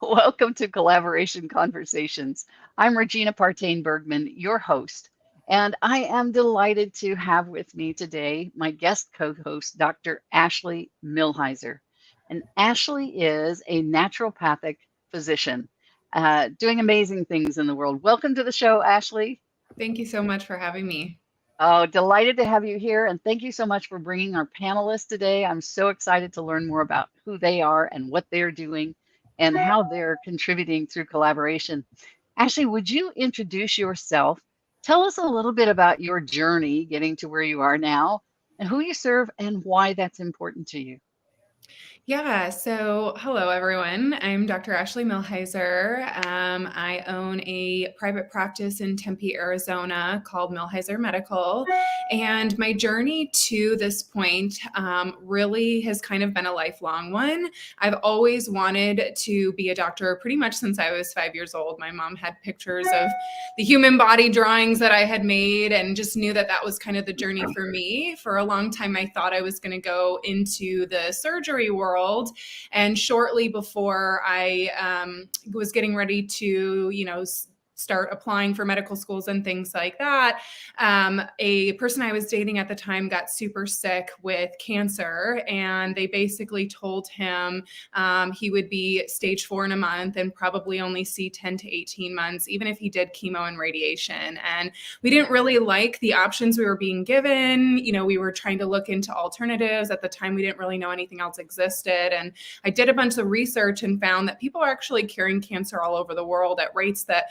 Welcome to Collaboration Conversations. I'm Regina Partain Bergman, your host, and I am delighted to have with me today my guest co host, Dr. Ashley Milhizer. And Ashley is a naturopathic physician doing amazing things in the world. Welcome to the show, Ashley. Thank you so much for having me. Oh, delighted to have you here. And thank you so much for bringing our panelists today. I'm so excited to learn more about who they are and what they're doing and how they're contributing through collaboration. Ashley, would you introduce yourself? Tell us a little bit about your journey getting to where you are now and who you serve and why that's important to you. Yeah, so hello everyone. I'm Dr. Ashley Milhizer. I own a private practice in Tempe, Arizona called Milhizer Medical. And my journey to this point really has kind of been a lifelong one. I've always wanted to be a doctor pretty much since I was 5 years old. My mom had pictures of the human body drawings that I had made and just knew that that was kind of the journey for me. For a long time, I thought I was going to go into the surgery world. And shortly before I was getting ready to, start applying for medical schools and things like that, a person I was dating at the time got super sick with cancer, and they basically told him he would be stage 4 in a month and probably only see 10 to 18 months, even if he did chemo and radiation. And we didn't really like the options we were being given. We were trying to look into alternatives. At the time, we didn't really know anything else existed. And I did a bunch of research and found that people are actually curing cancer all over the world at rates that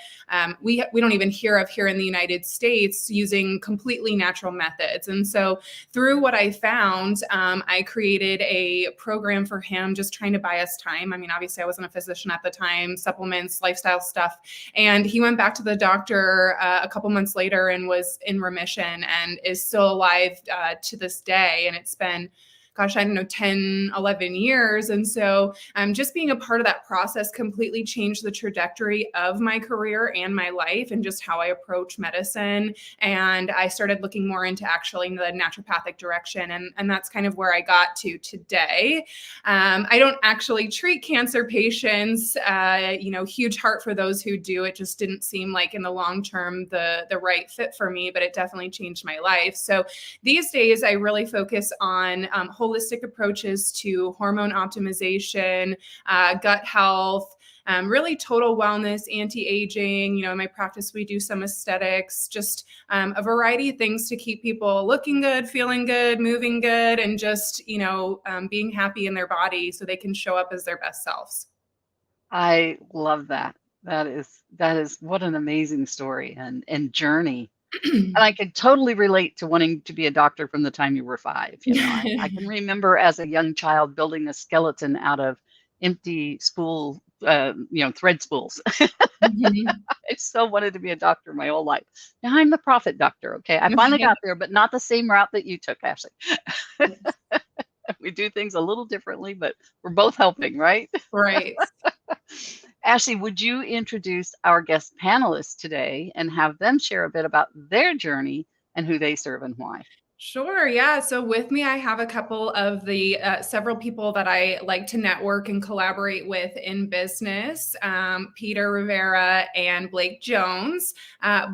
we don't even hear of here in the United States, using completely natural methods. And so through what I found, I created a program for him, just trying to buy us time. I mean, obviously I wasn't a physician at the time, supplements, lifestyle stuff. And he went back to the doctor a couple months later and was in remission and is still alive to this day. And it's been, gosh, I don't know, 10, 11 years. And so just being a part of that process completely changed the trajectory of my career and my life and just how I approach medicine. And I started looking more into actually the naturopathic direction. And that's kind of where I got to today. I don't actually treat cancer patients, huge heart for those who do. It just didn't seem like in the long term the right fit for me, but it definitely changed my life. So these days I really focus on holistic approaches to hormone optimization, gut health, really total wellness, anti-aging. In my practice, we do some aesthetics, just a variety of things to keep people looking good, feeling good, moving good, and just, being happy in their body so they can show up as their best selves. I love that. That is what an amazing story and journey. And I could totally relate to wanting to be a doctor from the time you were 5. I can remember as a young child building a skeleton out of empty spool, thread spools. Mhm. I so wanted to be a doctor my whole life. Now I'm the profit doctor. Okay. I finally got there, but not the same route that you took, Ashley. We do things a little differently, but we're both helping, right? Right. Ashley, would you introduce our guest panelists today and have them share a bit about their journey and who they serve and why? Sure. Yeah. So with me, I have a couple of the several people that I like to network and collaborate with in business, Peter Rivera and Blake Jones.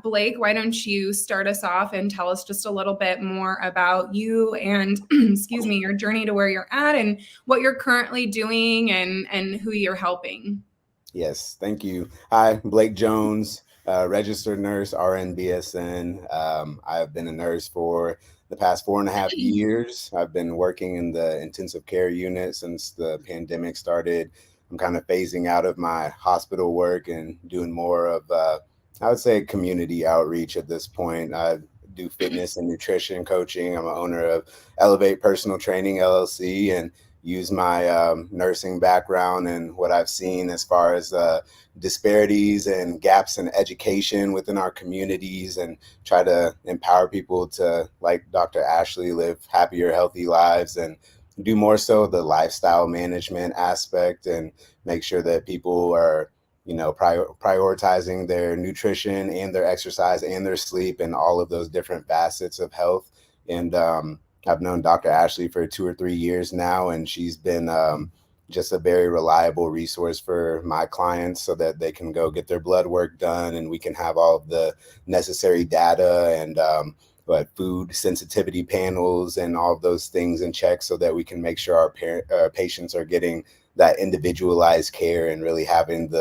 Blake, why don't you start us off and tell us just a little bit more about you and, excuse me, your journey to where you're at and what you're currently doing and who you're helping. Yes, thank you. Hi, Blake Jones, registered nurse, RN BSN. I've been a nurse for the past 4.5 years. I've been working in the intensive care unit since the pandemic started. I'm kind of phasing out of my hospital work and doing more of, I would say, community outreach at this point. I do fitness and nutrition coaching. I'm an owner of Elevate Personal Training, LLC, and use my nursing background and what I've seen as far as disparities and gaps in education within our communities and try to empower people to, like Dr. Ashley, live happier, healthy lives and do more so the lifestyle management aspect and make sure that people are, prioritizing their nutrition and their exercise and their sleep and all of those different facets of health. And I've known Dr. Ashley for 2 or 3 years now, and she's been just a very reliable resource for my clients so that they can go get their blood work done and we can have all of the necessary data and food sensitivity panels and all of those things in check so that we can make sure our patients are getting that individualized care and really having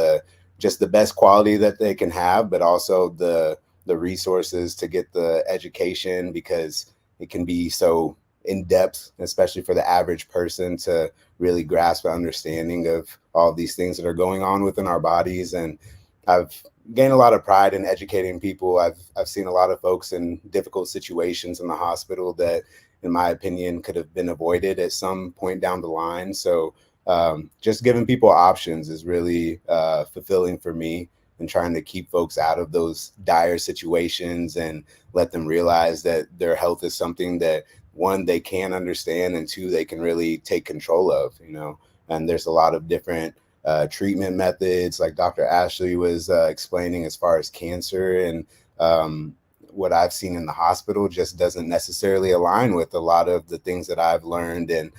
just the best quality that they can have, but also the resources to get the education, because it can be so in depth, especially for the average person to really grasp an understanding of all of these things that are going on within our bodies. And I've gained a lot of pride in educating people. I've seen a lot of folks in difficult situations in the hospital that, in my opinion, could have been avoided at some point down the line. So just giving people options is really fulfilling for me, and trying to keep folks out of those dire situations and let them realize that their health is something that, one, they can understand, and two, they can really take control of, and there's a lot of different treatment methods, like Dr. Ashley was explaining, as far as cancer. And what I've seen in the hospital just doesn't necessarily align with a lot of the things that I've learned and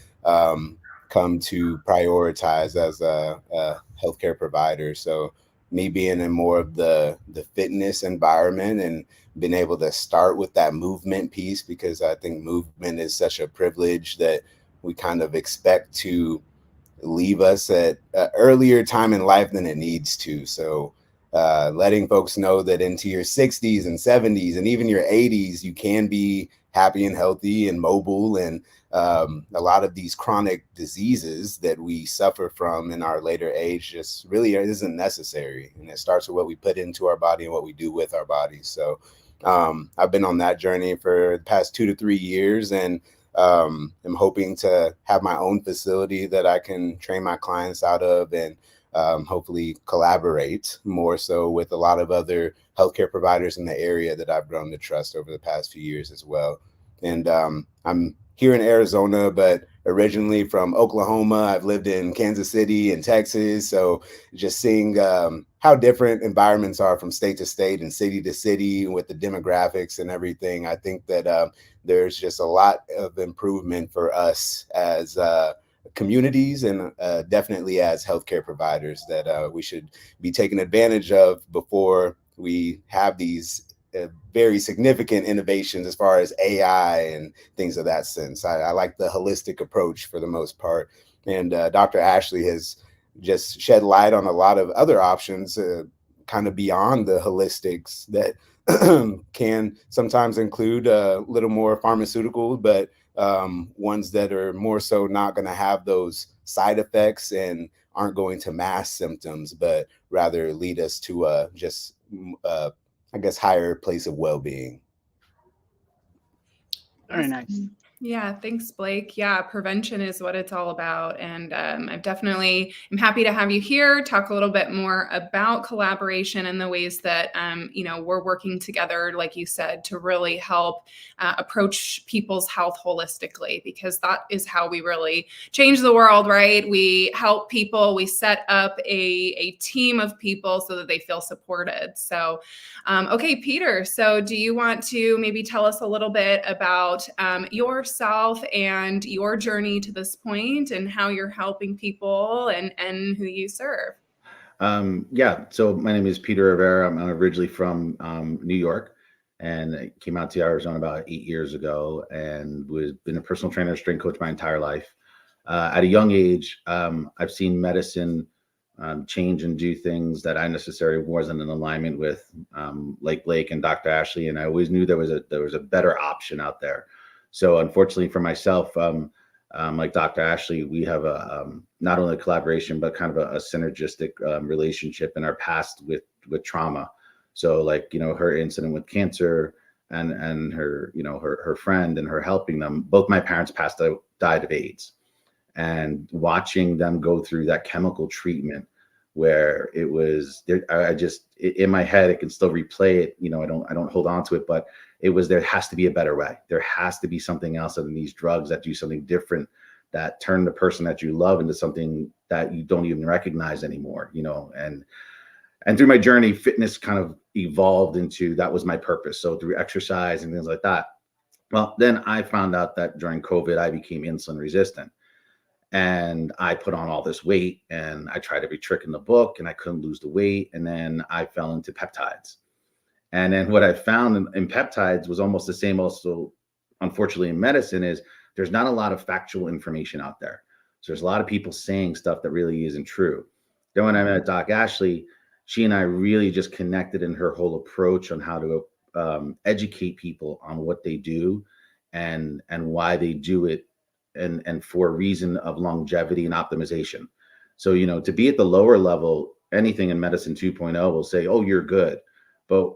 come to prioritize as a healthcare provider. So me being in more of the fitness environment and being able to start with that movement piece, because I think movement is such a privilege that we kind of expect to leave us at an earlier time in life than it needs to. So letting folks know that into your 60s and 70s and even your 80s, you can be happy and healthy and mobile. And a lot of these chronic diseases that we suffer from in our later age just really isn't necessary. And it starts with what we put into our body and what we do with our bodies. So I've been on that journey for the past 2 to 3 years, and I'm hoping to have my own facility that I can train my clients out of, and hopefully collaborate more so with a lot of other healthcare providers in the area that I've grown to trust over the past few years as well. And I'm here in Arizona, but originally from Oklahoma. I've lived in Kansas City and Texas. So just seeing how different environments are from state to state and city to city with the demographics and everything, I think that there's just a lot of improvement for us as communities and definitely as healthcare providers that we should be taking advantage of before we have these very significant innovations as far as AI and things of that sense. I like the holistic approach for the most part. And Dr. Ashley has just shed light on a lot of other options kind of beyond the holistics that can sometimes include a little more pharmaceutical, but ones that are more so not going to have those side effects and aren't going to mask symptoms, but rather lead us to just I guess, higher place of well-being. Very nice. Yeah, thanks, Blake. Yeah, prevention is what it's all about. And I'm happy to have you here, talk a little bit more about collaboration and the ways that, we're working together, like you said, to really help approach people's health holistically, because that is how we really change the world, right? We help people, we set up a team of people so that they feel supported. So, okay, Peter, so do you want to maybe tell us a little bit about yourself and your journey to this point and how you're helping people and who you serve? Yeah, so my name is Peter Rivera. I'm originally from New York, and I came out to Arizona about 8 years ago, and been a personal trainer, strength coach my entire life. At a young age, I've seen medicine change and do things that I necessarily wasn't in alignment with, like Blake and Dr. Ashley, and I always knew there was a better option out there. So unfortunately for myself, like Dr. Ashley, we have not only a collaboration, but kind of a synergistic relationship in our past with trauma. So like, her incident with cancer and her, her friend and her helping them, both my parents died of AIDS, and watching them go through that chemical treatment where it was there. In my head, it can still replay it. I don't hold on to it, but there has to be a better way. There has to be something else other than these drugs that do something different, that turn the person that you love into something that you don't even recognize anymore, and through my journey, fitness kind of evolved into, that was my purpose. So through exercise and things like that. Well, then I found out that during COVID, I became insulin resistant. And I put on all this weight, and I tried every trick in the book, and I couldn't lose the weight. And then I fell into peptides. And then what I found in peptides was almost the same also, unfortunately, in medicine, is there's not a lot of factual information out there. So there's a lot of people saying stuff that really isn't true. Then when I met Doc Ashley, she and I really just connected in her whole approach on how to educate people on what they do and why they do it, and for a reason of longevity and optimization. So, to be at the lower level, anything in medicine 2.0 will say, oh, you're good. But,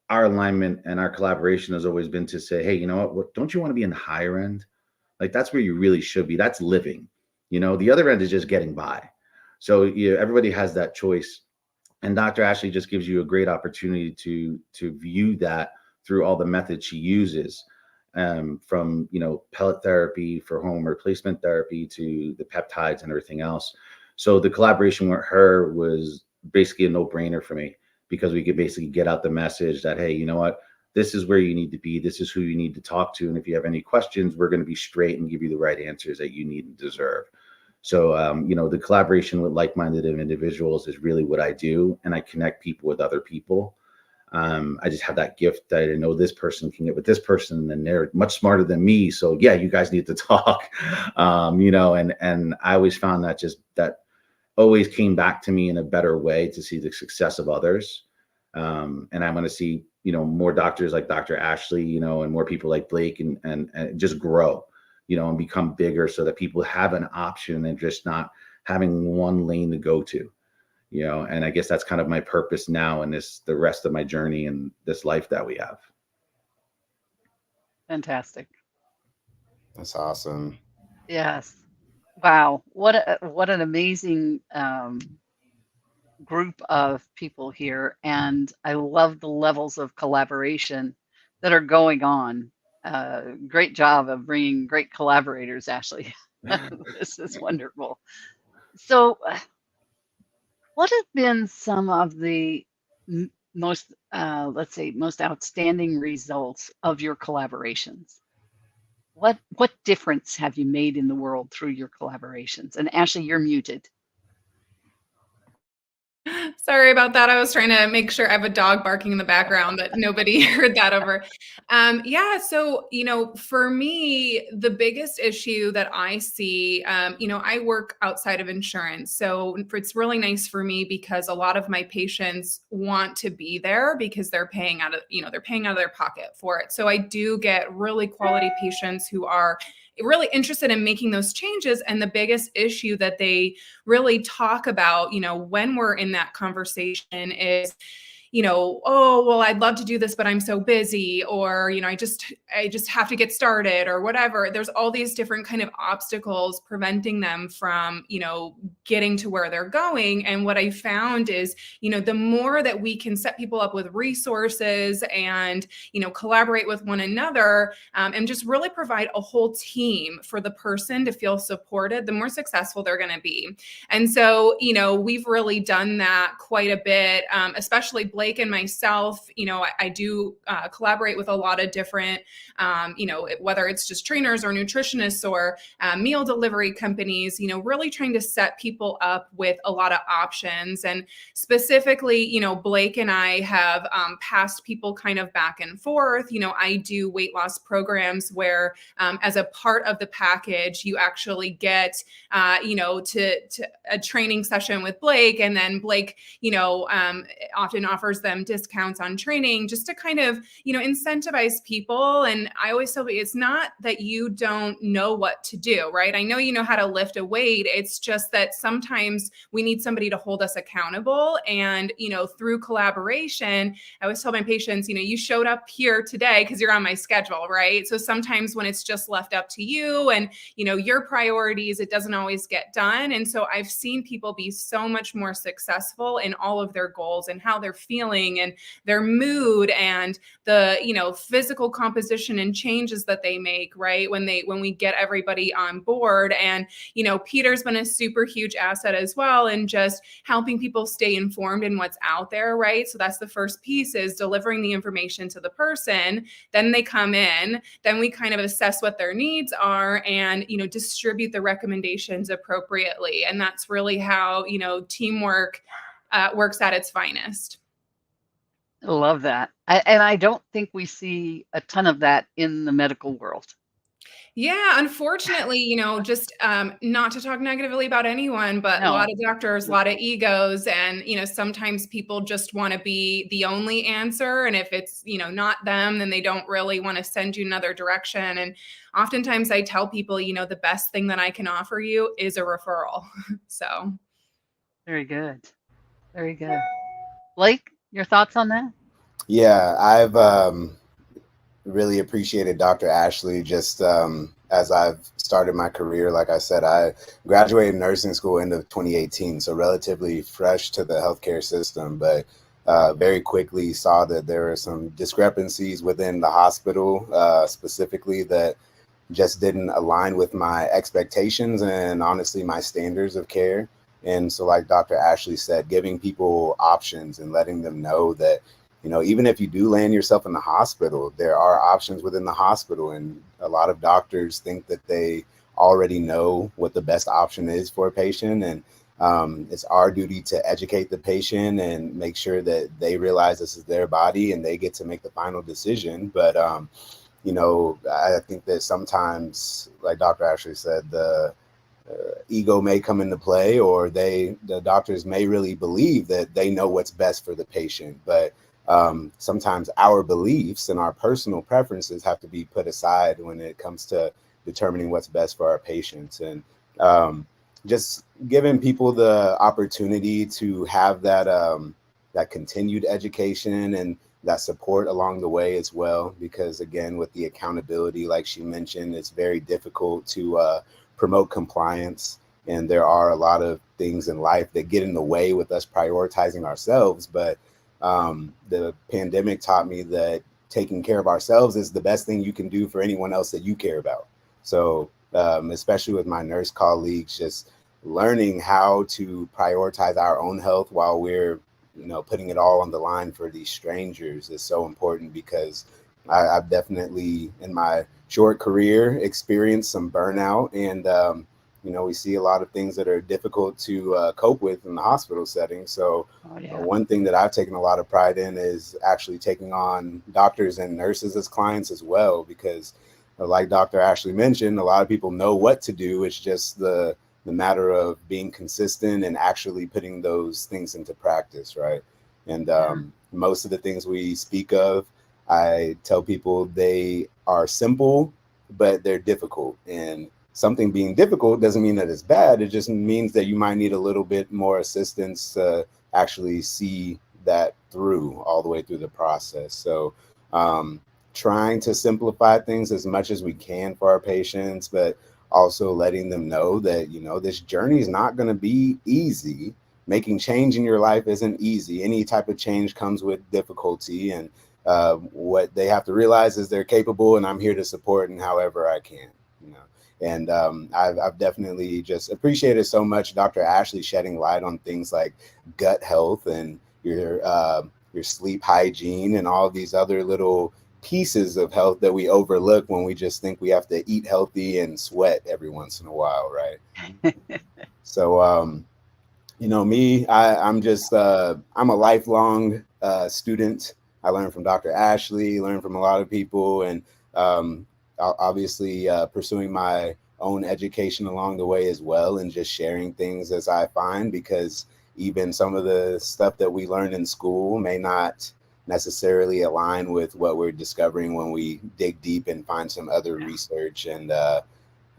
our alignment and our collaboration has always been to say, hey, you know what, don't you want to be in the higher end? Like, that's where you really should be. That's living. The other end is just getting by. So everybody has that choice. And Dr. Ashley just gives you a great opportunity to view that through all the methods she uses, from pellet therapy for hormone replacement therapy to the peptides and everything else. So the collaboration with her was basically a no-brainer for me, because we could basically get out the message that, hey, you know what, this is where you need to be. This is who you need to talk to. And if you have any questions, we're going to be straight and give you the right answers that you need and deserve. So, the collaboration with like-minded individuals is really what I do. And I connect people with other people. I just have that gift that I know this person can get with this person, and they're much smarter than me. So yeah, you guys need to talk, and I always found that always came back to me in a better way to see the success of others. And I'm going to see, more doctors like Dr. Ashley, and more people like Blake and just grow, and become bigger, so that people have an option and just not having one lane to go to. And I guess that's kind of my purpose now in the rest of my journey and this life that we have. Fantastic. That's awesome. Yes. Wow. What an amazing group of people here. And I love the levels of collaboration that are going on. Great job of bringing great collaborators, Ashley. This is wonderful. So, what have been some of the most, let's say, most outstanding results of your collaborations? What difference have you made in the world through your collaborations? And Ashley, you're muted. Sorry about that. I was trying to make sure I have a dog barking in the background that nobody heard that over. Yeah. So, for me, the biggest issue that I see, I work outside of insurance. So it's really nice for me because a lot of my patients want to be there because they're paying out of their pocket for it. So I do get really quality patients who are really interested in making those changes. And the biggest issue that they really talk about, when we're in that conversation is, oh, well, I'd love to do this, but I'm so busy, or, I just have to get started, or whatever. There's all these different kind of obstacles preventing them from, getting to where they're going. And what I found is, the more that we can set people up with resources and, collaborate with one another, and just really provide a whole team for the person to feel supported, the more successful they're going to be. And so, we've really done that quite a bit, especially Blake and myself. I do collaborate with a lot of different, whether it's just trainers or nutritionists or meal delivery companies, really trying to set people up with a lot of options. And specifically, Blake and I have passed people kind of back and forth. I do weight loss programs where as a part of the package, you actually get, to a training session with Blake, and then Blake, often offers them discounts on training just to kind of, incentivize people. And I always tell you, it's not that you don't know what to do, right? I know you know how to lift a weight. It's just that sometimes we need somebody to hold us accountable. And, through collaboration, I always tell my patients, you showed up here today because you're on my schedule, right? So sometimes when it's just left up to you and, your priorities, it doesn't always get done. And so I've seen people be so much more successful in all of their goals and how they're feeling feeling and their mood and the, you know, physical composition and changes that they make, right? When we get everybody on board. And, you know, Peter's been a super huge asset as well in just helping people stay informed in what's out there, right? So that's the first piece, is delivering the information to the person. Then they come in, then we kind of assess what their needs are and, you know, distribute the recommendations appropriately. And that's really how, you know, teamwork works at its finest. I love that. And I don't think we see a ton of that in the medical world. Yeah, unfortunately, you know, just not to talk negatively about anyone, but a lot of doctors, a lot of egos, and, you know, sometimes people just want to be the only answer. And if it's, you know, not them, then they don't really want to send you another direction. And oftentimes I tell people, you know, the best thing that I can offer you is a referral. So. Very good. Very good. Blake, your thoughts on that? Yeah, I've really appreciated Dr. Ashley just as I've started my career. Like I said, I graduated nursing school end of 2018, so relatively fresh to the healthcare system, but very quickly saw that there were some discrepancies within the hospital, specifically that just didn't align with my expectations and honestly my standards of care. And so, like Dr. Ashley said, giving people options and letting them know that, you know, even if you do land yourself in the hospital, there are options within the hospital. And a lot of doctors think that they already know what the best option is for a patient. And it's our duty to educate the patient and make sure that they realize this is their body and they get to make the final decision. But, you know, I think that sometimes, like Dr. Ashley said, the ego may come into play, or the doctors may really believe that they know what's best for the patient. But sometimes our beliefs and our personal preferences have to be put aside when it comes to determining what's best for our patients. And just giving people the opportunity to have that continued education and that support along the way as well. Because again, with the accountability, like she mentioned, it's very difficult to promote compliance. And there are a lot of things in life that get in the way with us prioritizing ourselves. But the pandemic taught me that taking care of ourselves is the best thing you can do for anyone else that you care about. So especially with my nurse colleagues, just learning how to prioritize our own health while we're, you know, putting it all on the line for these strangers is so important. Because I've definitely in my short career experienced some burnout, and you know, we see a lot of things that are difficult to cope with in the hospital setting. So one thing that I've taken a lot of pride in is actually taking on doctors and nurses as clients as well, because like Dr. Ashley mentioned, a lot of people know what to do. It's just the matter of being consistent and actually putting those things into practice, right? And most of the things we speak of, I tell people they are simple, but they're difficult. And something being difficult doesn't mean that it's bad. It just means that you might need a little bit more assistance to actually see that through all the way through the process. So trying to simplify things as much as we can for our patients, but also letting them know that, you know, this journey is not going to be easy. Making change in your life isn't easy. Any type of change comes with difficulty, and what they have to realize is they're capable, and I'm here to support in however I can, you know. And I've definitely just appreciated so much Dr. Ashley shedding light on things like gut health and your sleep hygiene and all these other little pieces of health that we overlook when we just think we have to eat healthy and sweat every once in a while, right? So, you know, me, I'm a lifelong student. I learned from Dr. Ashley, learned from a lot of people, and obviously pursuing my own education along the way as well, and just sharing things as I find, because even some of the stuff that we learned in school may not necessarily align with what we're discovering when we dig deep and find some other research. And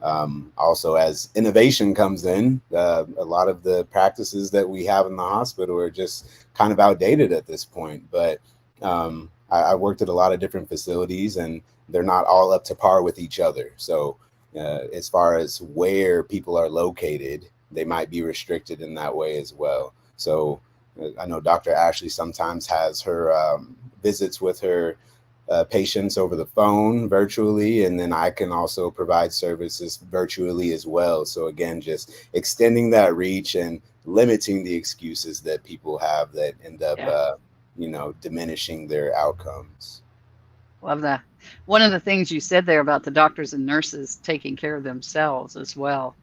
also, as innovation comes in, a lot of the practices that we have in the hospital are just kind of outdated at this point. But I worked at a lot of different facilities, and they're not all up to par with each other. So as far as where people are located, they might be restricted in that way as well. So I know Dr. Ashley sometimes has her visits with her patients over the phone virtually, and then I can also provide services virtually as well. So again, just extending that reach and limiting the excuses that people have that end up, diminishing their outcomes. Love that. One of the things you said there about the doctors and nurses taking care of themselves as well,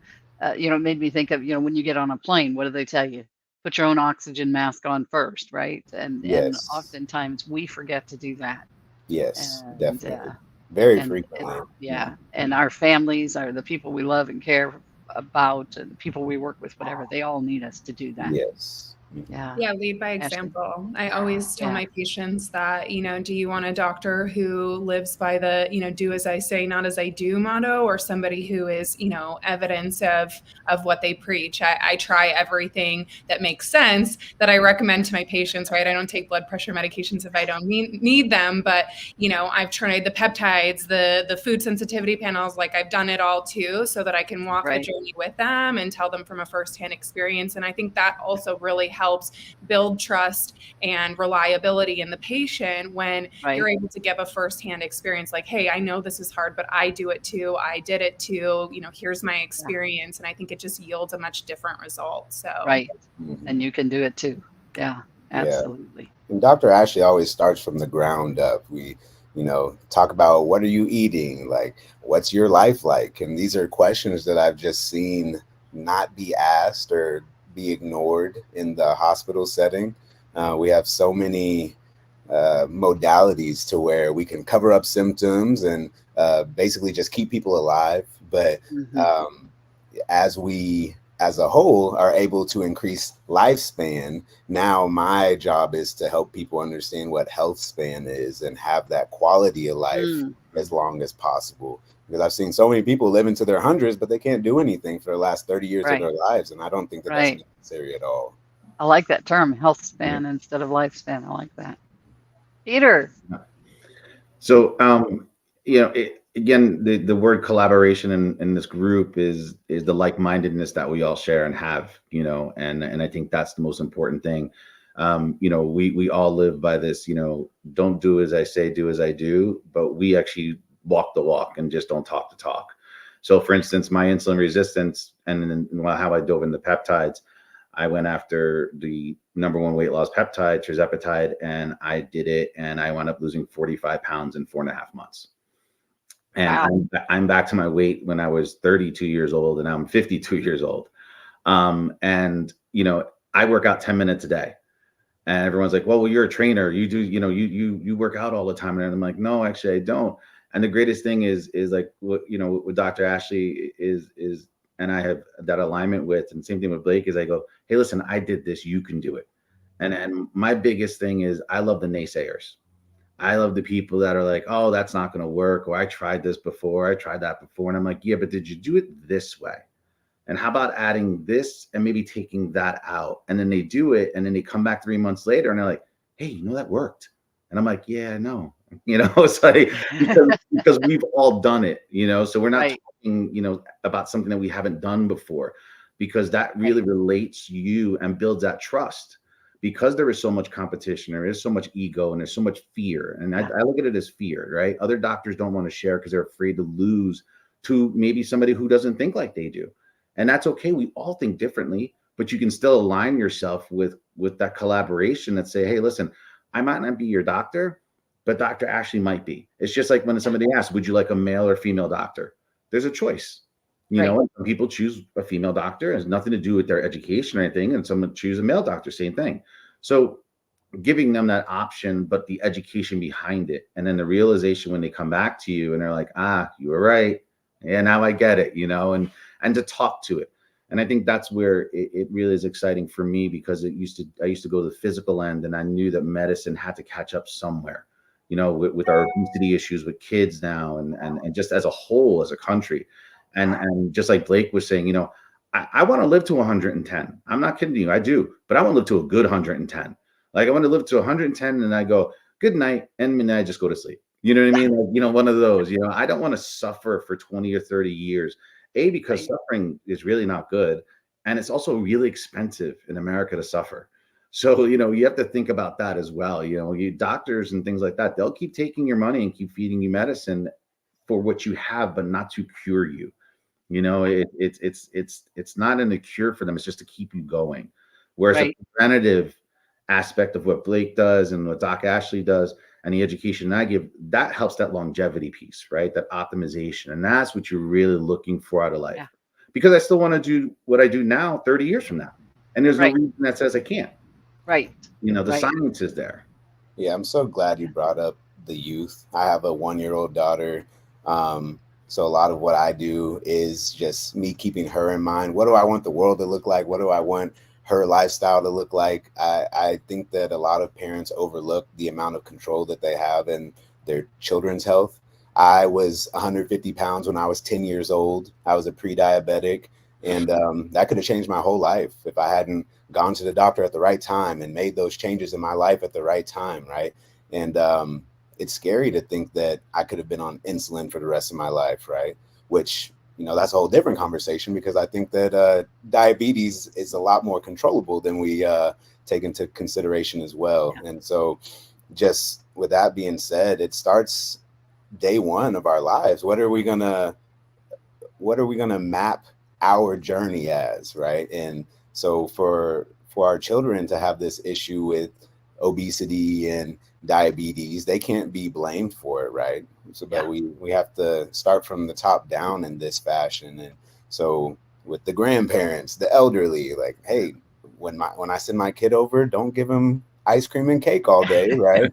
it made me think of, when you get on a plane, what do they tell you? Put your own oxygen mask on first, right? And Yes, oftentimes we forget to do that. yes, And definitely. Very and frequently. yeah, and our families are the people we love and care about, and the people we work with, whatever, they all need us to do that. Yes. Yeah. Yeah, lead by Ashley. example. I always tell Yeah. my patients that, do you want a doctor who lives by the, do as I say, not as I do motto, or somebody who is, evidence of what they preach? I try everything that makes sense that I recommend to my patients, right? I don't take blood pressure medications if I don't need them, but, I've tried the peptides, the food sensitivity panels, like I've done it all too, so that I can walk the Right. journey with them and tell them from a firsthand experience. And I think that also really helps build trust and reliability in the patient when Right. you're able to give a firsthand experience, like, hey, I know this is hard, but I do it too. I did it too. Here's my experience. And I think it just yields a much different result. So Right. Mhm. And you can do it too. Yeah, absolutely. And Dr. Ashley always starts from the ground up. We, talk about what are you eating? Like, what's your life like? And these are questions that I've just seen not be asked or be ignored in the hospital setting. We have so many modalities to where we can cover up symptoms and basically just keep people alive. But Mhm. as we as a whole are able to increase lifespan, now my job is to help people understand what health span is and have that quality of life as long as possible. Because I've seen so many people live into their hundreds, but they can't do anything for the last 30 years of Right. their lives. And I don't think that that's Right. necessary at all. I like that term, health span instead of lifespan. I like that. Peter. So, again, the word collaboration in this group is the like-mindedness that we all share and have, and I think that's the most important thing. We all live by this, don't do as I say, do as I do, but we actually walk the walk and just don't talk the talk. So, for instance, my insulin resistance and then how I dove into peptides, I went after the number one weight loss peptide, tirzepatide, and I did it, and I wound up losing 45 pounds in 4.5 months. And Wow. I'm back to my weight when I was 32 years old, and now I'm 52 years old. And I work out 10 minutes a day, and everyone's like, "Well, you're a trainer. You do, you work out all the time." And I'm like, "No, actually, I don't." And the greatest thing is like what Dr. Ashley is and I have that alignment with, and same thing with Blake, is I go, hey, listen, I did this, you can do it. And my biggest thing is I love the naysayers. I love the people that are like, oh, that's not going to work, or I tried this before, I tried that before. And I'm like, yeah, but did you do it this way? And how about adding this and maybe taking that out? And then they do it, and then they come back 3 months later and they're like, hey, that worked. And I'm like, yeah, no. It's like because we've all done it, so we're not Right. talking, about something that we haven't done before, because that really relates you and builds that trust. Because there is so much competition, there is so much ego, and there's so much fear. And I look at it as fear, right? Other doctors don't want to share because they're afraid to lose to maybe somebody who doesn't think like they do. And that's okay. We all think differently, but you can still align yourself with that collaboration that say, hey, listen, I might not be your doctor, but Dr. Ashley might be. It's just like when somebody asks, would you like a male or female doctor? There's a choice. And some people choose a female doctor. It has nothing to do with their education or anything. And some choose a male doctor, same thing. So giving them that option, but the education behind it. And then the realization when they come back to you and they're like, you were right. Yeah, now I get it, and to talk to it. And I think that's where it really is exciting for me, because I used to go to the physical end, and I knew that medicine had to catch up somewhere, with our obesity issues with kids now, and just as a whole, as a country. And just like Blake was saying, I want to live to 110. I'm not kidding you. I do, but I want to live to a good 110. Like I want to live to 110 and I go, good night. And then I just go to sleep. You know what I mean? Like, one of those, I don't want to suffer for 20 or 30 years, because suffering is really not good. And it's also really expensive in America to suffer. So, you have to think about that as well. You doctors and things like that, they'll keep taking your money and keep feeding you medicine for what you have, but not to cure you. It's not in a cure for them. It's just to keep you going. Whereas Right. the preventative aspect of what Blake does and what Doc Ashley does and the education I give, that helps that longevity piece, right? That optimization. And that's what you're really looking for out of life. Yeah. Because I still want to do what I do now 30 years from now. And there's no Right. reason that says I can't. Right. The Right. science is there. Yeah, I'm so glad you brought up the youth. I have a 1-year-old daughter. So a lot of what I do is just me keeping her in mind. What do I want the world to look like? What do I want her lifestyle to look like? I think that a lot of parents overlook the amount of control that they have in their children's health. I was 150 pounds when I was 10 years old. I was a pre-diabetic, and that could have changed my whole life if I hadn't gone to the doctor at the right time and made those changes in my life at the right time, right? And it's scary to think that I could have been on insulin for the rest of my life, right? Which, that's a whole different conversation, because I think that diabetes is a lot more controllable than we take into consideration as well. Yeah. And so just with that being said, it starts day one of our lives. What are we gonna map our journey as, right? And so for our children to have this issue with obesity and diabetes, they can't be blamed for it, right? So but we have to start from the top down in this fashion. And so with the grandparents, the elderly, like, hey, when I send my kid over, don't give him ice cream and cake all day, right?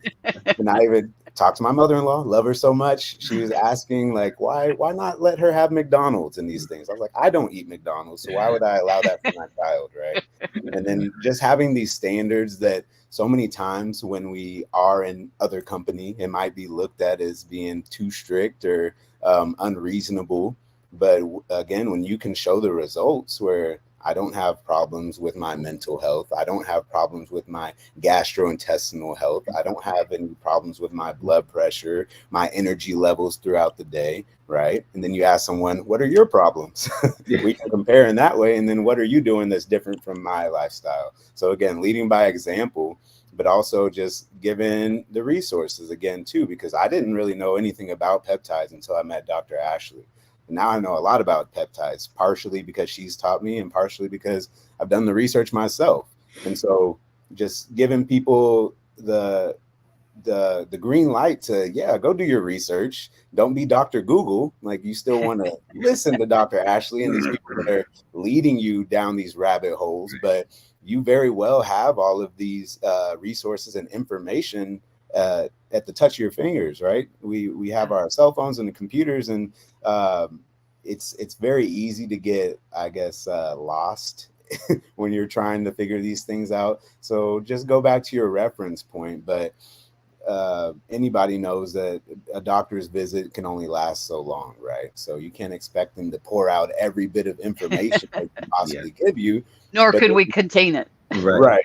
And I even talked to my mother-in-law, love her so much. She was asking, like, why not let her have McDonald's and these things? I was like, I don't eat McDonald's, so why would I allow that for my child, right? And then just having these standards that so many times when we are in other company, it might be looked at as being too strict or unreasonable. But again, when you can show the results where I don't have problems with my mental health, I don't have problems with my gastrointestinal health, I don't have any problems with my blood pressure, my energy levels throughout the day, right? And then you ask someone, what are your problems? We can compare in that way. And then what are you doing that's different from my lifestyle? So again, leading by example, but also just giving the resources again too, because I didn't really know anything about peptides until I met Dr. Ashley. Now I know a lot about peptides, partially because she's taught me and partially because I've done the research myself. And so just giving people the green light to, go do your research. Don't be Dr. Google. Like, you still want to listen to Dr. Ashley and these people that are leading you down these rabbit holes, but you very well have all of these resources and information at the touch of your fingers, right? We have our cell phones and the computers, and it's very easy to get, I guess, lost when you're trying to figure these things out. So just go back to your reference point. But anybody knows that a doctor's visit can only last so long, right? So you can't expect them to pour out every bit of information they can possibly give you. Nor could we contain it. Right.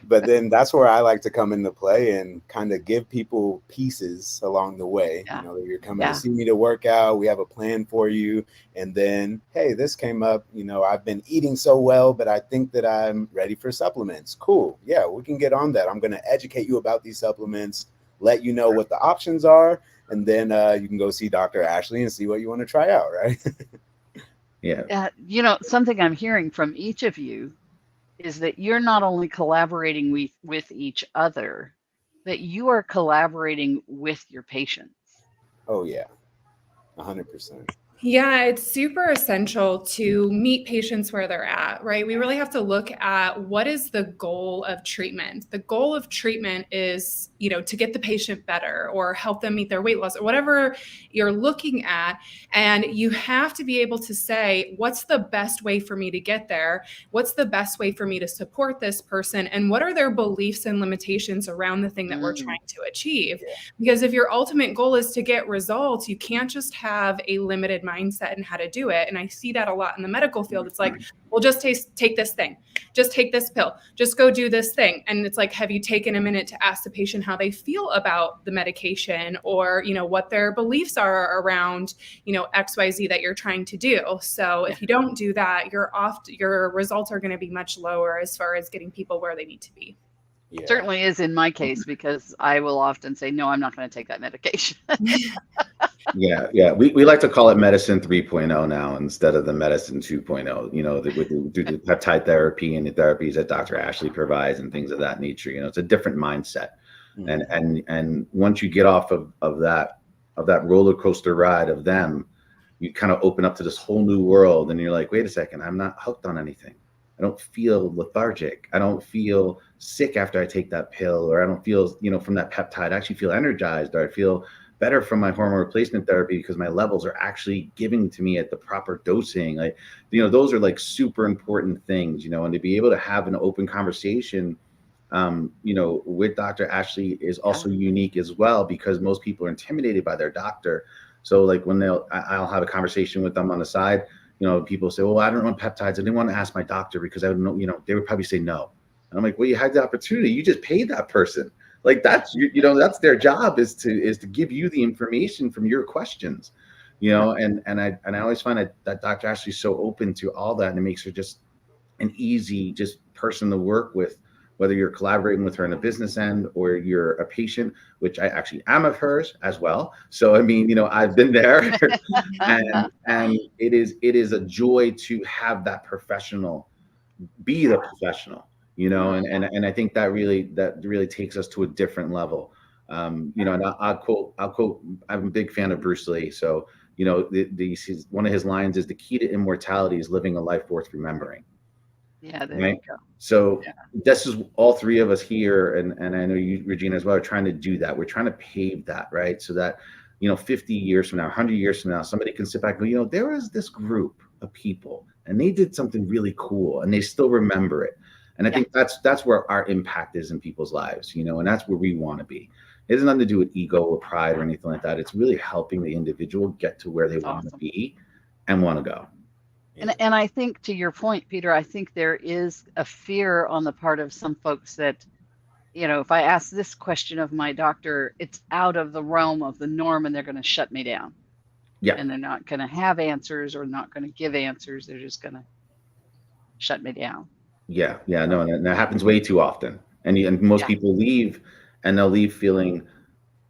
But then that's where I like to come into play and kind of give people pieces along the way. You're coming to see me to work out. We have a plan for you. And then, hey, this came up, I've been eating so well, but I think that I'm ready for supplements. Cool. Yeah, we can get on that. I'm going to educate you about these supplements, let you know what the options are. And then you can go see Dr. Ashley and see what you want to try out, right? Yeah. Something I'm hearing from each of you is that you're not only collaborating with each other, that you are collaborating with your patients. Oh, yeah. 100%. Yeah, it's super essential to meet patients where they're at, right? We really have to look at what is the goal of treatment. The goal of treatment is, to get the patient better or help them meet their weight loss or whatever you're looking at. And you have to be able to say, what's the best way for me to get there? What's the best way for me to support this person? And what are their beliefs and limitations around the thing that we're trying to achieve? Because if your ultimate goal is to get results, you can't just have a limited mindset and how to do it. And I see that a lot in the medical field. It's like, well, just take this thing, just take this pill, just go do this thing. And it's like, have you taken a minute to ask the patient how they feel about the medication, or, you know, what their beliefs are around, you know, XYZ that you're trying to do. So if you don't do that, your results are going to be much lower as far as getting people where they need to be. Yeah. Certainly is in my case, because I will often say, no, I'm not going to take that medication. Yeah. We like to call it medicine 3.0 now instead of the medicine 2.0, you know, with the peptide therapy and the therapies that Dr. Ashley provides and things of that nature. You know, it's a different mindset. Mm-hmm. And once you get off of that roller coaster ride of them, you kind of open up to this whole new world, and you're like, wait a second, I'm not hooked on anything. I don't feel lethargic. I don't feel sick after I take that pill, or I don't feel, you know, from that peptide, I actually feel energized, or I feel better from my hormone replacement therapy because my levels are actually giving to me at the proper dosing. Like, you know, those are like super important things, you know, and to be able to have an open conversation, you know, with Dr. Ashley is also unique as well, because most people are intimidated by their doctor. So like when I'll have a conversation with them on the side, you know, people say, well, I don't want peptides. I didn't want to ask my doctor because I would know, you know, they would probably say no. And I'm like, well, you had the opportunity. You just paid that person. Like that's, you know, that's their job is to give you the information from your questions, you know, and I always find that Dr. Ashley's so open to all that, and it makes her just an easy just person to work with, whether you're collaborating with her in a business end or you're a patient, which I actually am of hers as well. So, I mean, you know, I've been there and it is a joy to have that professional, be the professional, you know, and I think that really takes us to a different level. You know, and I'll quote, I'm a big fan of Bruce Lee. So, you know, one of his lines is, the key to immortality is living a life worth remembering. Yeah, there you go. So this is all three of us here, and I know you, Regina, as well, are trying to do that. We're trying to pave that, right? So that, you know, 50 years from now, 100 years from now, somebody can sit back and go, you know, there was this group of people and they did something really cool and they still remember it. And I think that's where our impact is in people's lives, you know, and that's where we want to be. It has nothing to do with ego or pride or anything like that. It's really helping the individual get to where they want to be and want to go. And I think, to your point, Peter, I think there is a fear on the part of some folks that, you know, if I ask this question of my doctor, it's out of the realm of the norm and they're going to shut me down. Yeah. And they're not going to have answers or not going to give answers. They're just going to shut me down. Yeah. No, and that happens way too often. And most people leave, and they'll leave feeling,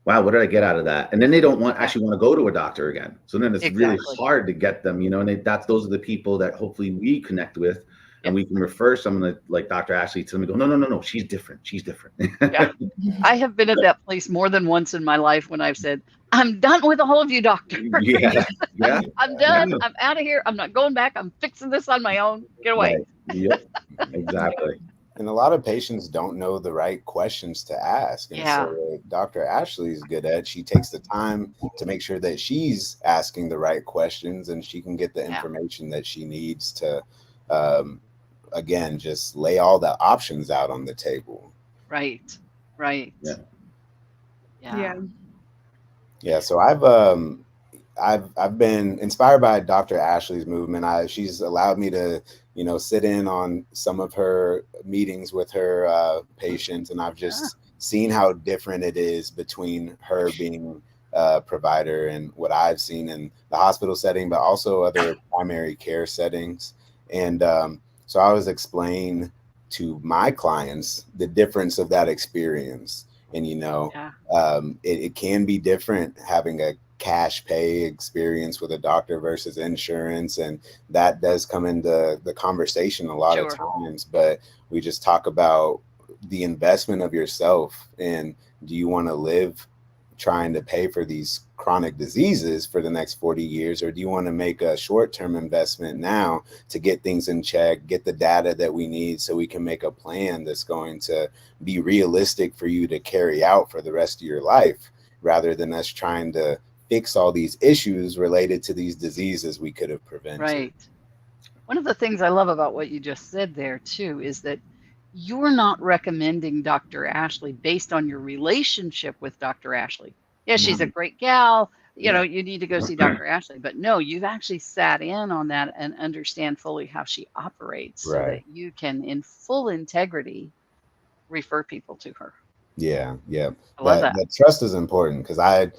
wow, what did I get out of that? And then they don't actually want to go to a doctor again. So then it's really hard to get them, you know, and those are the people that hopefully we connect with, and we can refer someone like Dr. Ashley to them and go, no, she's different. She's different. Yeah. I have been at that place more than once in my life when I've said, I'm done with all of you, doctor. Yeah. I'm done. Yeah. I'm out of here. I'm not going back. I'm fixing this on my own. Get away. Right. Yep. Exactly. And a lot of patients don't know the right questions to ask. And so Dr. Ashley is good at, she takes the time to make sure that she's asking the right questions and she can get the information that she needs to, again, just lay all the options out on the table. Right. Yeah. So I've been inspired by Dr. Ashley's movement. She's allowed me to, you know, sit in on some of her meetings with her patients, and I've just seen how different it is between her being a provider and what I've seen in the hospital setting, but also other primary care settings. And so I was explaining to my clients the difference of that experience. And, you know, it can be different having a cash pay experience with a doctor versus insurance, and that does come into the conversation a lot of times. But we just talk about the investment of yourself, and do you want to live trying to pay for these chronic diseases for the next 40 years, or do you want to make a short-term investment now to get things in check, get the data that we need so we can make a plan that's going to be realistic for you to carry out for the rest of your life, rather than us trying to fix all these issues related to these diseases we could have prevented. Right. One of the things I love about what you just said there too is that you're not recommending Dr. Ashley based on your relationship with Dr. Ashley. Yeah, she's a great gal, you know, you need to go see Dr. Ashley. But no, you've actually sat in on that and understand fully how she operates so Right. that you can, in full integrity, refer people to her. Yeah, yeah. I love that. That trust is important because I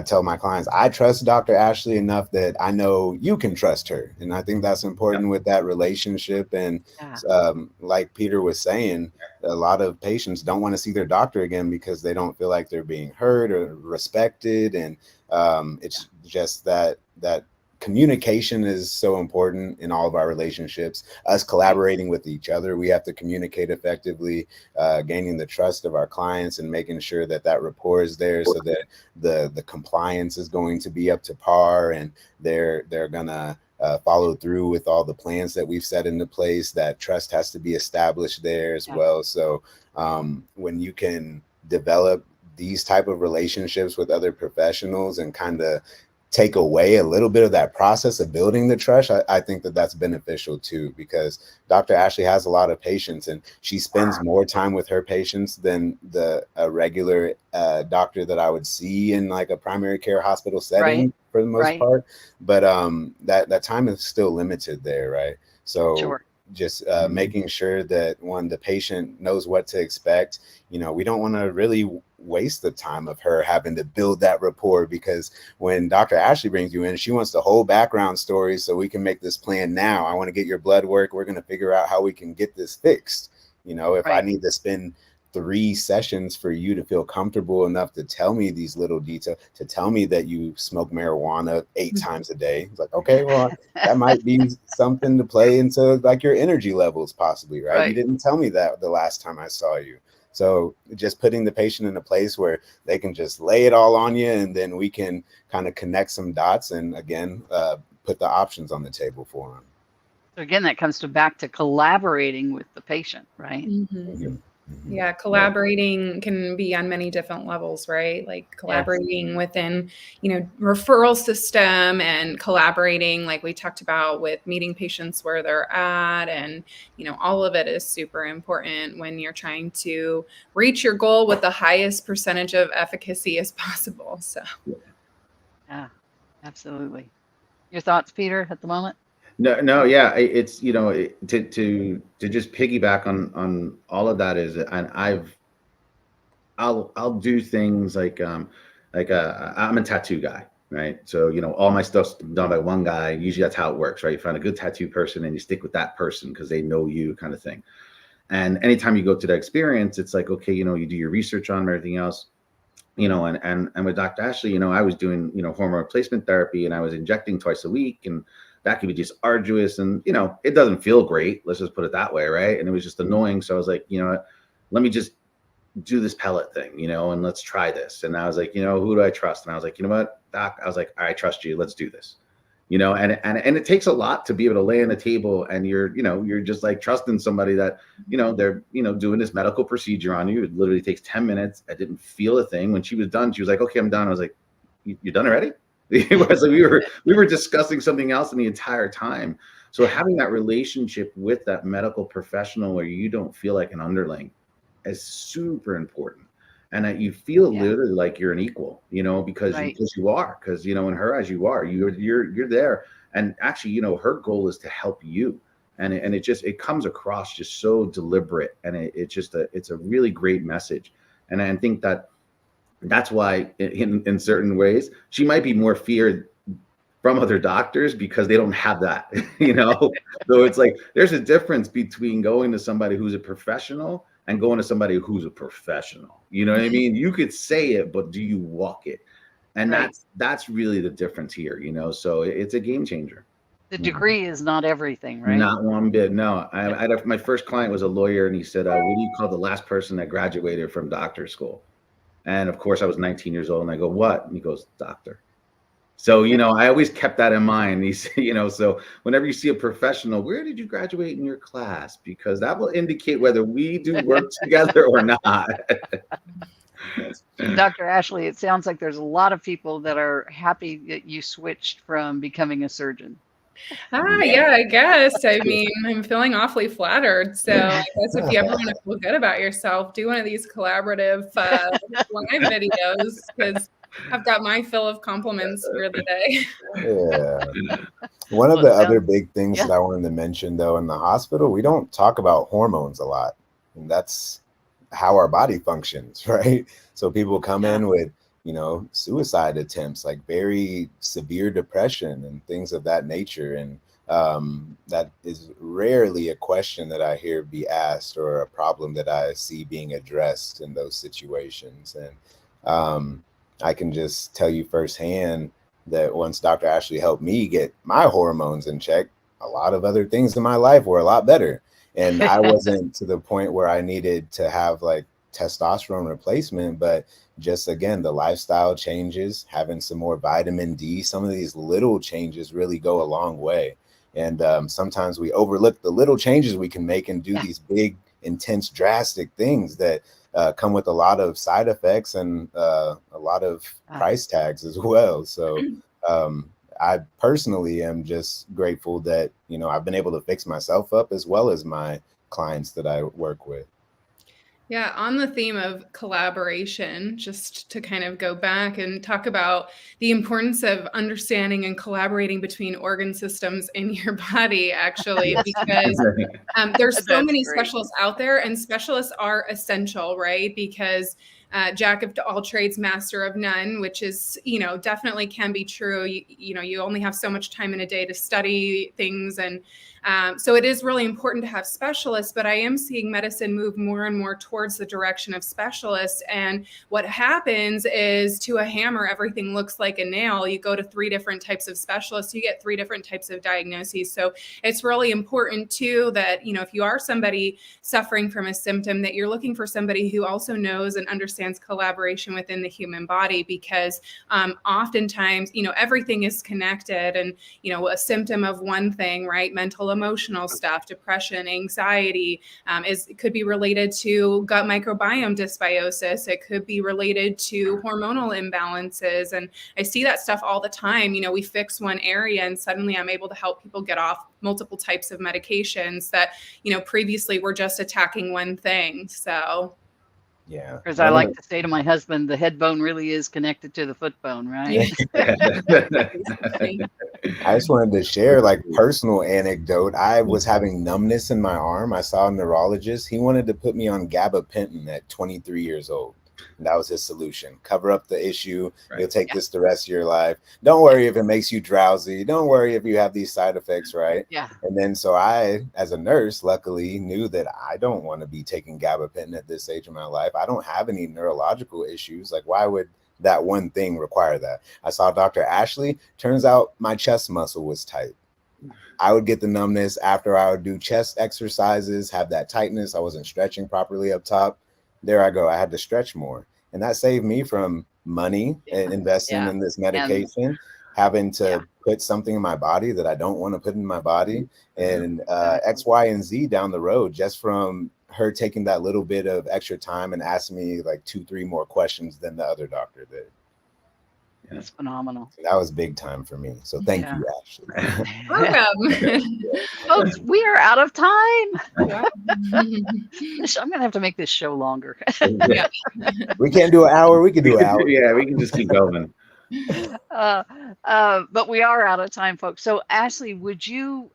tell my clients I trust Dr. Ashley enough that I know you can trust her, and I think that's important with that relationship. And Yeah. like Peter was saying, a lot of patients don't want to see their doctor again because they don't feel like they're being heard or respected, and it's just that communication is so important in all of our relationships. Us collaborating with each other, we have to communicate effectively, gaining the trust of our clients and making sure that that rapport is there so that the compliance is going to be up to par, and they're gonna follow through with all the plans that we've set into place. That trust has to be established there as well. So when you can develop these type of relationships with other professionals and kind of take away a little bit of that process of building the trust, I think that that's beneficial too, because Dr. Ashley has a lot of patients and she spends more time with her patients than a regular doctor that I would see in like a primary care hospital setting for the most part. But that time is still limited there, right? So just making sure that the patient knows what to expect. You know, we don't want to really waste the time of her having to build that rapport, because when Dr. Ashley brings you in, she wants the whole background story so we can make this plan now. I want to get your blood work. We're going to figure out how we can get this fixed. You know, if I need to spend 3 sessions for you to feel comfortable enough to tell me these little details, to tell me that you smoke marijuana 8 times a day. It's like, okay, well, that might be something to play into like your energy levels possibly, right? You didn't tell me that the last time I saw you. So just putting the patient in a place where they can just lay it all on you, and then we can kind of connect some dots and again, put the options on the table for them. So again, that comes back to collaborating with the patient, right? Yeah, collaborating can be on many different levels, right? Like collaborating within, you know, referral system, and collaborating, like we talked about, with meeting patients where they're at. And, you know, all of it is super important when you're trying to reach your goal with the highest percentage of efficacy as possible. So, yeah, absolutely. Your thoughts, Peter, at the moment? No, yeah, it's, you know, to just piggyback on all of that is, and I'll do things like I'm a tattoo guy, right? So, you know, all my stuff's done by one guy. Usually that's how it works, right? You find a good tattoo person and you stick with that person because they know you, kind of thing. And anytime you go to that experience, it's like, okay, you know, you do your research on them, everything else, you know, and with Dr. Ashley, you know, I was doing, you know, hormone replacement therapy, and I was injecting twice a week, and that could be just arduous, and, you know, it doesn't feel great. Let's just put it that way. Right. And it was just annoying. So I was like, you know, let me just do this pellet thing, you know, and let's try this. And I was like, you know, who do I trust? And I was like, you know what, doc, I was like, I trust you. Let's do this. You know, and it takes a lot to be able to lay on the table, and you're, you know, you're just like trusting somebody that, you know, they're, you know, doing this medical procedure on you. It literally takes 10 minutes. I didn't feel a thing. When she was done, she was like, okay, I'm done. I was like, you're done already? It was like we were discussing something else in the entire time. So having that relationship with that medical professional where you don't feel like an underling is super important, and that you feel literally like you're an equal, you know, because you are, because, you know, in her eyes, you are, you're there. And actually, you know, her goal is to help you, and it comes across just so deliberate, and it's a really great message. And I think that's why in certain ways she might be more feared from other doctors, because they don't have that, you know. So it's like there's a difference between going to somebody who's a professional and going to somebody who's a professional. You know what I mean? You could say it, but do you walk it? And that's really the difference here, you know. So it's a game changer. The degree is not everything, right? Not one bit. No. My first client was a lawyer, and he said, what do you call the last person that graduated from doctor school? And of course I was 19 years old, and I go, what? And he goes, doctor. So, you know, I always kept that in mind. He's, you know, so whenever you see a professional, where did you graduate in your class? Because that will indicate whether we do work together or not. Dr. Ashley, it sounds like there's a lot of people that are happy that you switched from becoming a surgeon. Yeah, I guess. I mean, I'm feeling awfully flattered. So I guess if you ever want to feel good about yourself, do one of these collaborative live videos, because I've got my fill of compliments for the day. Yeah. One of Well, the it other sounds, big things yeah, that I wanted to mention, though, in the hospital, we don't talk about hormones a lot. And that's how our body functions, right? So people come yeah, in with, suicide attempts, like very severe depression and things of that nature. And that is rarely a question that I hear be asked or a problem that I see being addressed in those situations. And I can just tell you firsthand that once Dr. Ashley helped me get my hormones in check, a lot of other things in my life were a lot better. And I wasn't to the point where I needed to have like testosterone replacement, but just again, the lifestyle changes, having some more vitamin D, some of these little changes really go a long way. And sometimes we overlook the little changes we can make and do yeah. these big, intense, drastic things that come with a lot of side effects and a lot of price tags as well. So I personally am just grateful that, I've been able to fix myself up as well as my clients that I work with. Yeah, on the theme of collaboration, just to kind of go back and talk about the importance of understanding and collaborating between organ systems in your body, actually, because there's so That's many great. specialists out there, and specialists are essential, right? Because jack of all trades, master of none, which is, definitely can be true. You only have so much time in a day to study things. And so it is really important to have specialists, but I am seeing medicine move more and more towards the direction of specialists. And what happens is, to a hammer, everything looks like a nail. You go to 3 different types of specialists, you get 3 different types of diagnoses. So it's really important too that, if you are somebody suffering from a symptom, that you're looking for somebody who also knows and understands collaboration within the human body, because oftentimes, everything is connected, and, a symptom of one thing, right? Mental, emotional stuff, depression, anxiety, could be related to gut microbiome dysbiosis. It could be related to hormonal imbalances. And I see that stuff all the time. We fix one area and suddenly I'm able to help people get off multiple types of medications that, previously were just attacking one thing. So Yeah. Because I like to say to my husband, the head bone really is connected to the foot bone, right? I just wanted to share like personal anecdote. I was having numbness in my arm. I saw a neurologist. He wanted to put me on gabapentin at 23 years old. And that was his solution. Cover up the issue. Right. You'll take this the rest of your life. Don't worry if it makes you drowsy. Don't worry if you have these side effects, right? Yeah. And then so I, as a nurse, luckily knew that I don't want to be taking gabapentin at this stage of my life. I don't have any neurological issues. Like, why would that one thing require that? I saw Dr. Ashley. Turns out my chest muscle was tight. I would get the numbness after I would do chest exercises, have that tightness. I wasn't stretching properly up top. There I go. I had to stretch more. And that saved me from money and investing in this medication, having to put something in my body that I don't want to put in my body, and X, Y, and Z down the road, just from her taking that little bit of extra time and asking me like 2-3 more questions than the other doctor did. That's phenomenal. That was big time for me. So thank you, Ashley. welcome. Folks, we are out of time. I'm going to have to make this show longer. We can't do an hour. We can do an hour. Yeah, we can just keep going. But we are out of time, folks. So Ashley, would you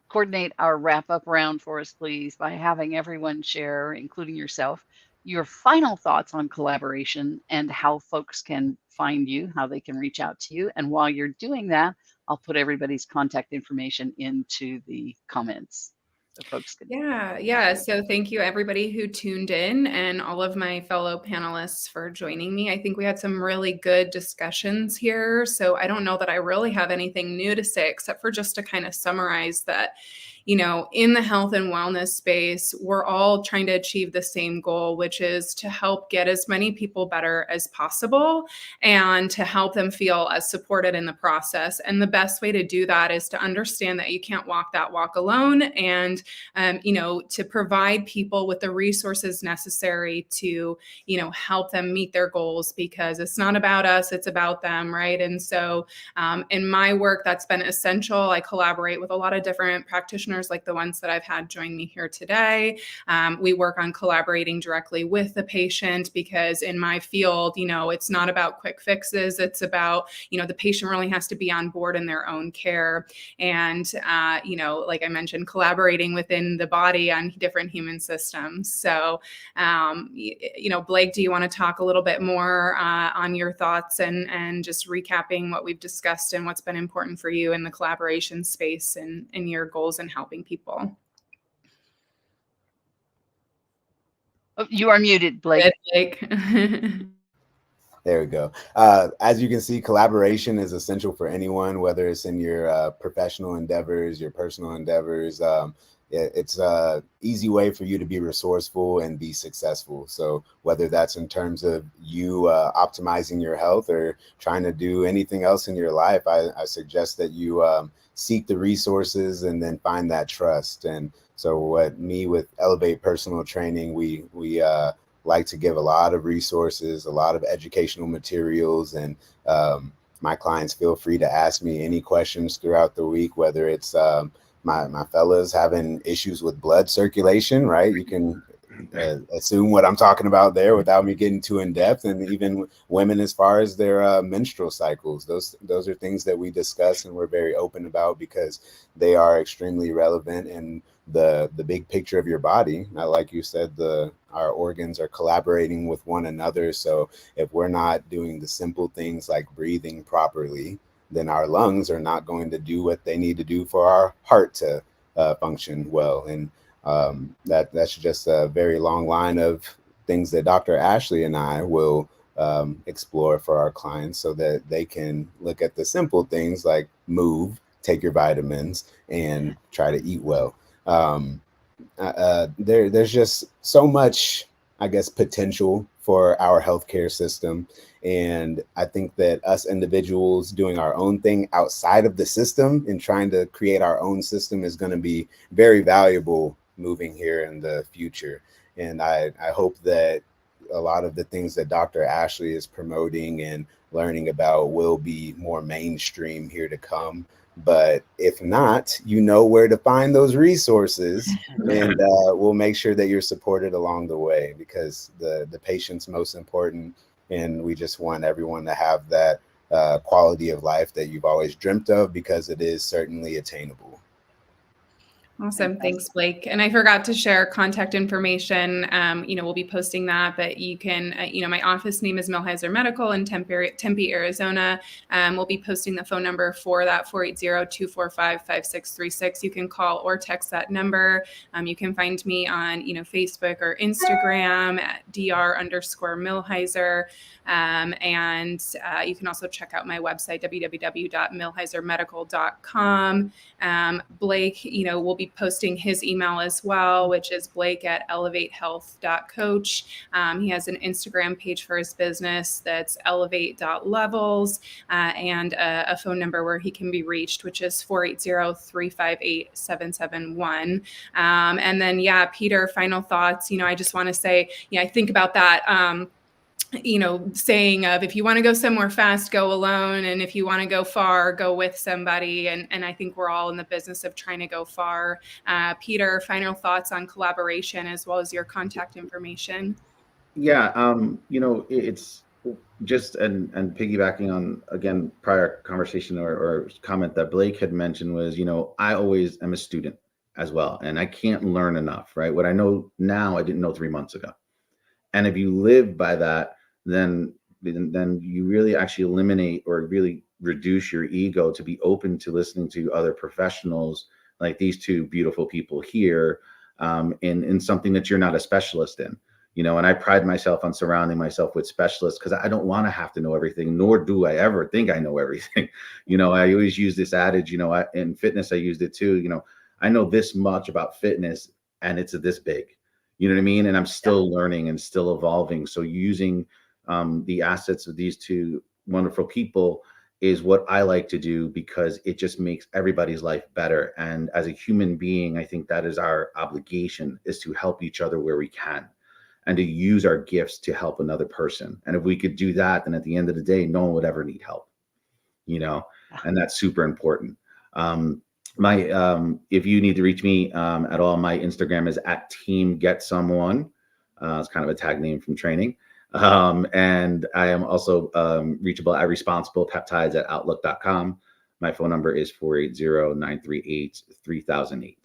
coordinate our wrap-up round for us, please, by having everyone share, including yourself, your final thoughts on collaboration and how folks can find you, how they can reach out to you. And while you're doing that, I'll put everybody's contact information into the comments. So folks can. Yeah. So thank you everybody who tuned in, and all of my fellow panelists for joining me. I think we had some really good discussions here. So I don't know that I really have anything new to say, except for just to kind of summarize that, in the health and wellness space, we're all trying to achieve the same goal, which is to help get as many people better as possible and to help them feel as supported in the process. And the best way to do that is to understand that you can't walk that walk alone, and, to provide people with the resources necessary to, help them meet their goals, because it's not about us, it's about them, right? And so in my work, that's been essential. I collaborate with a lot of different practitioners practitioners like the ones that I've had join me here today. We work on collaborating directly with the patient because in my field, it's not about quick fixes. It's about, the patient really has to be on board in their own care. And, like I mentioned, collaborating within the body on different human systems. So, Blake, do you want to talk a little bit more on your thoughts and just recapping what we've discussed and what's been important for you in the collaboration space and in your goals in helping people? Oh, you are muted, Blake. Good, Blake. There we go. As you can see, collaboration is essential for anyone, whether it's in your professional endeavors, your personal endeavors. It's an easy way for you to be resourceful and be successful. So whether that's in terms of you optimizing your health or trying to do anything else in your life, I suggest that you seek the resources and then find that trust. And so with Elevate Personal Training, we like to give a lot of resources, a lot of educational materials, and my clients feel free to ask me any questions throughout the week, whether it's my fellas having issues with blood circulation, right? You can assume what I'm talking about there without me getting too in depth, and even women as far as their menstrual cycles. Those are things that we discuss and we're very open about because they are extremely relevant in the big picture of your body. Like you said, our organs are collaborating with one another. So if we're not doing the simple things like breathing properly, then our lungs are not going to do what they need to do for our heart to function well. And that's just a very long line of things that Dr. Ashley and I will explore for our clients so that they can look at the simple things like move, take your vitamins, and try to eat well. There's just so much, I guess, potential for our healthcare system. And I think that us individuals doing our own thing outside of the system and trying to create our own system is going to be very valuable moving here in the future. And I hope that a lot of the things that Dr. Ashley is promoting and learning about will be more mainstream here to come. But if not, you know where to find those resources, and we'll make sure that you're supported along the way, because the patient's most important, and we just want everyone to have that quality of life that you've always dreamt of, because it is certainly attainable. Awesome. Thanks, Blake. And I forgot to share contact information. We'll be posting that, but you can, my office name is Milhizer Medical in Tempe, Arizona. We'll be posting the phone number for that, 480-245-5636. You can call or text that number. You can find me on, Facebook or Instagram at dr_Milhizer. And you can also check out my website, www.milhizermedical.com. Blake, will be posting his email as well, which is blake@elevatehealth.coach. He has an Instagram page for his business that's elevate.levels, and a phone number where he can be reached, which is 480-358-771. And then, Peter, final thoughts. I just want to say, I think about that, saying of, if you want to go somewhere fast, go alone. And if you want to go far, go with somebody. And I think we're all in the business of trying to go far. Peter, final thoughts on collaboration as well as your contact information. Yeah. It's just, and piggybacking on, again, prior conversation or comment that Blake had mentioned was, I always am a student as well, and I can't learn enough, right? What I know now, I didn't know 3 months ago. And if you live by that, then you really actually eliminate or really reduce your ego to be open to listening to other professionals like these two beautiful people here, in something that you're not a specialist in. And I pride myself on surrounding myself with specialists, because I don't want to have to know everything, nor do I ever think I know everything. I always use this adage, in fitness, I used it too. I know this much about fitness and it's this big. You know what I mean? And I'm still learning and still evolving. So using the assets of these two wonderful people is what I like to do, because it just makes everybody's life better. And as a human being, I think that is our obligation, is to help each other where we can and to use our gifts to help another person. And if we could do that, then at the end of the day, no one would ever need help, and that's super important. My if you need to reach me at all, my Instagram is at Team Get Someone. It's kind of a tag name from training. And I am also reachable at responsiblepeptides@outlook.com. My phone number is 480-938-3008.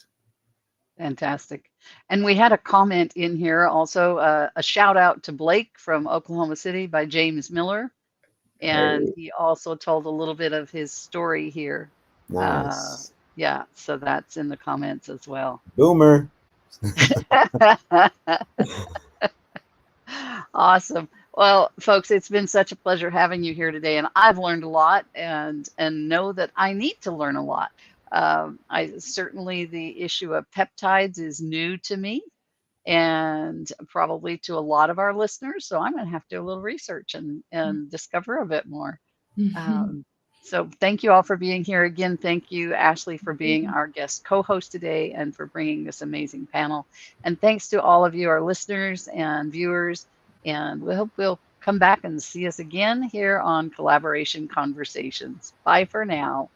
Fantastic. And we had a comment in here also, a shout out to Blake from Oklahoma City by James Miller. And he also told a little bit of his story here. Nice. Yeah, so that's in the comments as well. Boomer. Awesome. Well, folks, it's been such a pleasure having you here today, and I've learned a lot, and know that I need to learn a lot. I certainly, the issue of peptides is new to me, and probably to a lot of our listeners. So I'm going to have to do a little research and discover a bit more. So thank you all for being here again. Thank you, Ashley, for being our guest co-host today and for bringing this amazing panel. And thanks to all of you, our listeners and viewers. And we hope we'll come back and see us again here on Collaboration Conversations. Bye for now.